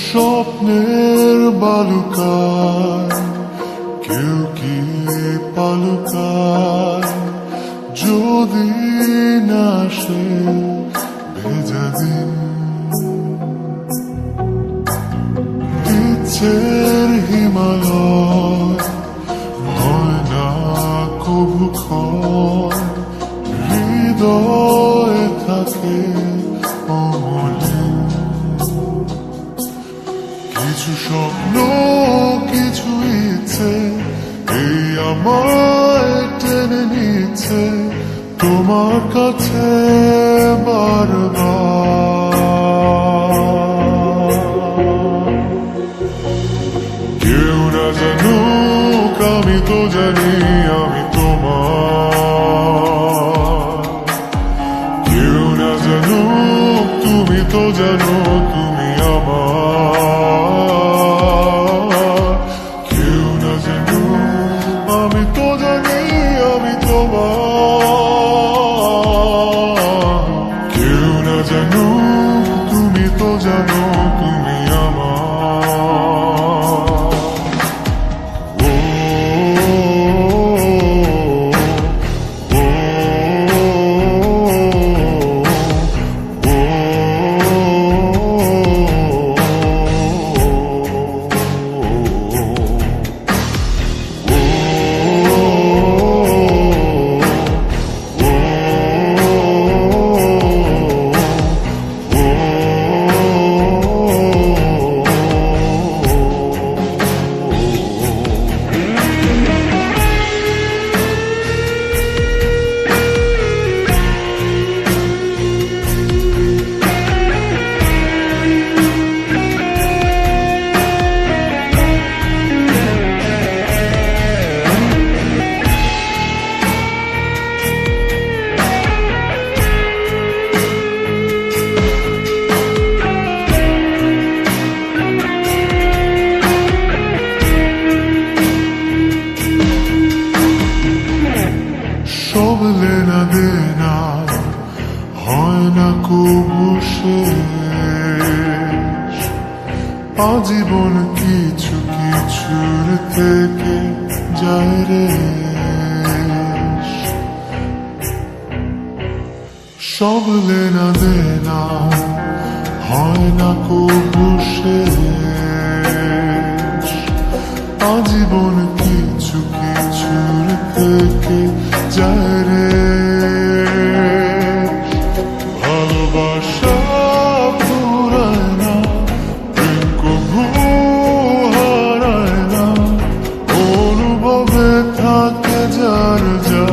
স্বপ্নের বালুকায় কেউ কি পালুকায়, যদি না সে ভেজা দিন ইচ্ছের হিমালয় হয় না কবু ক্ষয়, হৃদয় থাকে অমলিন। কিছু স্বপ্ন কিছু ইচ্ছে এই আমায় টেনে নিচ্ছে তোমার কাছে বারবার। কেউ না জানুক আমি তো জানি আমি তোমার, কেউ না জানুক তুমি তো জানো তুমি আমার, কেউ না জানুক আমি তো জানি আমি তোমার, কেউ না জানুক তুমি তো জানো তুমি আমার। সব লেনা দেনা হয় না কবু শেষ, আজীবন কিছু কিছুর থেকে যায় রে। সব লেনা দেনা হয় না কবু শেষ, আজীবন কিছু কিছুর থেকে যায় রে। ভালোবাসা ফুরায় না, প্রেম কবু হারায় না, অনুভবে থাকে যার যা।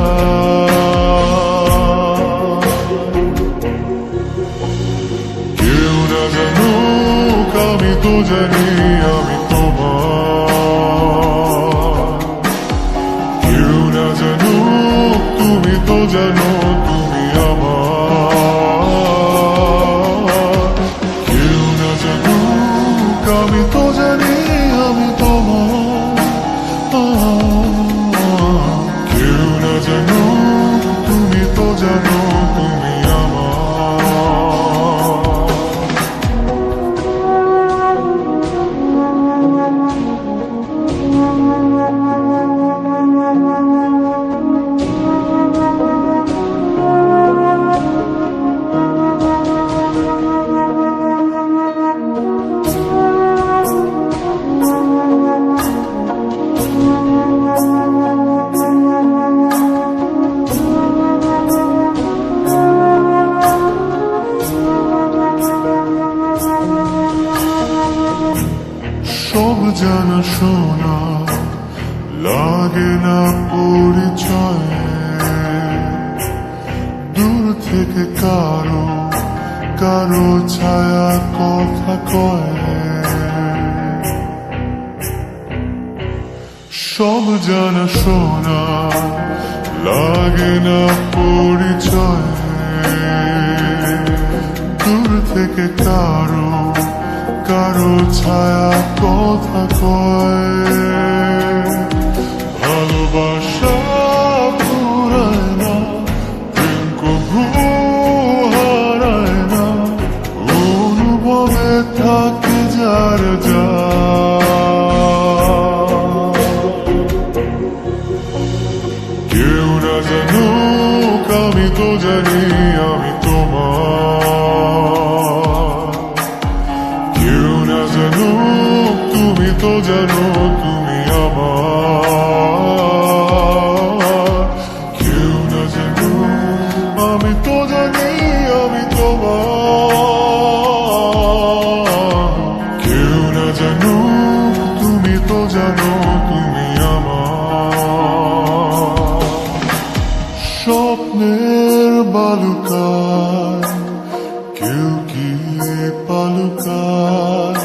কেউ না জানুক আমি তো জানি আমি তোমার, কেউ না জানুক তুমি তো জানো তুমি আমার, কেউ না জানুক আমি তো জানি আমি তোমার, কেউ না জানুক তুমি তো জানো তুমি আমার। সব জানা শোনা লাগে না পরিচয়, দূর থেকে কারো কারো ছায়া কথা কয়। সব জানা শোনা লাগে না পরিচয়, দূর থেকে কারো কারো ছায়া কথা কয়, ভালোবাসা ফুরায় না, প্রেম কভু হারায় না, অনুভবে থাকে যার যা। কেউ না জানুক আমি তো জানি আমি তোমার, কেউ না জানুক তুমি তো জানো তুমি আমার, কেউ না জানুক আমি তো জানি আমি তোমার, কেউ না জানুক তুমি তো জানো তুমি আমার। স্বপ্নের বালুকায় কেউ কি পালুকায়,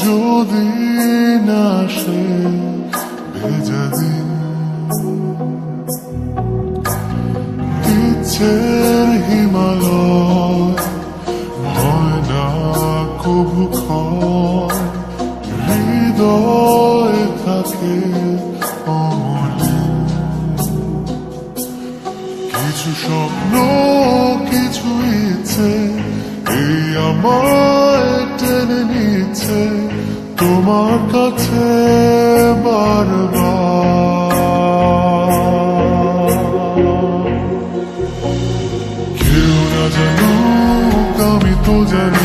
যদি না সে ভেজা দিন, ইচ্ছের হিমালয় হয় না কভু ক্ষয়, হৃদয় থাকে অমলিন। কিছু স্বপ্ন কিছু ইচ্ছে এই আমায় টেনে নিচ্ছে তোমার কাছে বারবার। কেউ না জানুক আমি তো জানি